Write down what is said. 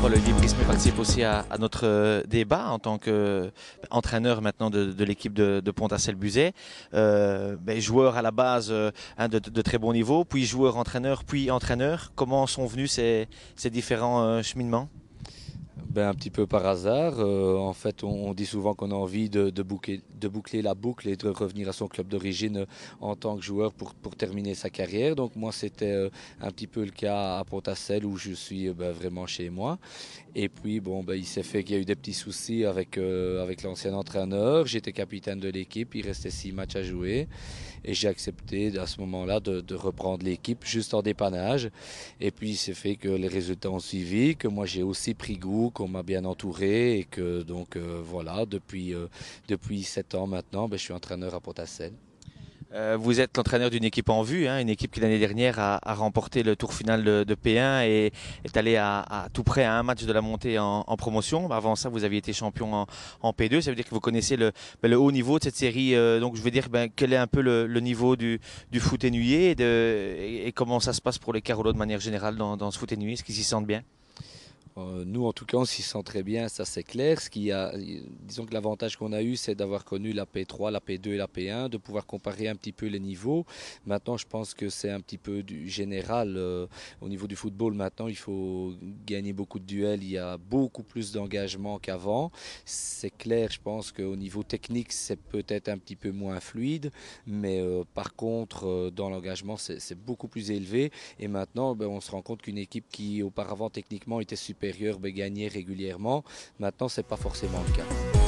Olivier Brismé participe aussi à notre débat en tant qu'entraîneur maintenant de l'équipe de Pontassel-Buzet. Joueur à la base de très bon niveau, puis joueur-entraîneur, puis entraîneur. Comment sont venus ces différents cheminements? Un petit peu par hasard. En fait, on dit souvent qu'on a envie de boucler la boucle et de revenir à son club d'origine en tant que joueur pour terminer sa carrière. Donc moi, c'était un petit peu le cas à Pontassel où je suis vraiment chez moi. Et puis, il s'est fait qu'il y a eu des petits soucis avec l'ancien entraîneur. J'étais capitaine de l'équipe, il restait 6 matchs à jouer. Et j'ai accepté à ce moment-là de reprendre l'équipe juste en dépannage. Et puis, il s'est fait que les résultats ont suivi, que moi j'ai aussi pris goût, qu'on m'a bien entouré. Et que voilà, depuis 7 ans maintenant, je suis entraîneur à Pontassel. Vous êtes l'entraîneur d'une équipe en vue, hein, une équipe qui l'année dernière a remporté le tour final de P1 et est allée à tout près à un match de la montée en promotion. Avant ça, vous aviez été champion en P2. Ça veut dire que vous connaissez le haut niveau de cette série. Donc je veux dire, quel est un peu le niveau du foot énuyer et comment ça se passe pour les Carolos de manière générale dans ce foot énuyer? Est-ce qu'ils s'y sentent bien? Nous, en tout cas, on s'y sent très bien, ça c'est clair. Disons que l'avantage qu'on a eu, c'est d'avoir connu la P3, la P2 et la P1, de pouvoir comparer un petit peu les niveaux. Maintenant, je pense que c'est un petit peu du général. Au niveau du football, maintenant, il faut gagner beaucoup de duels. Il y a beaucoup plus d'engagement qu'avant. C'est clair, je pense qu'au niveau technique, c'est peut-être un petit peu moins fluide, mais par contre, dans l'engagement, c'est beaucoup plus élevé. Et maintenant, on se rend compte qu'une équipe qui auparavant techniquement était supérieure gagnait régulièrement. Maintenant, c'est pas forcément le cas.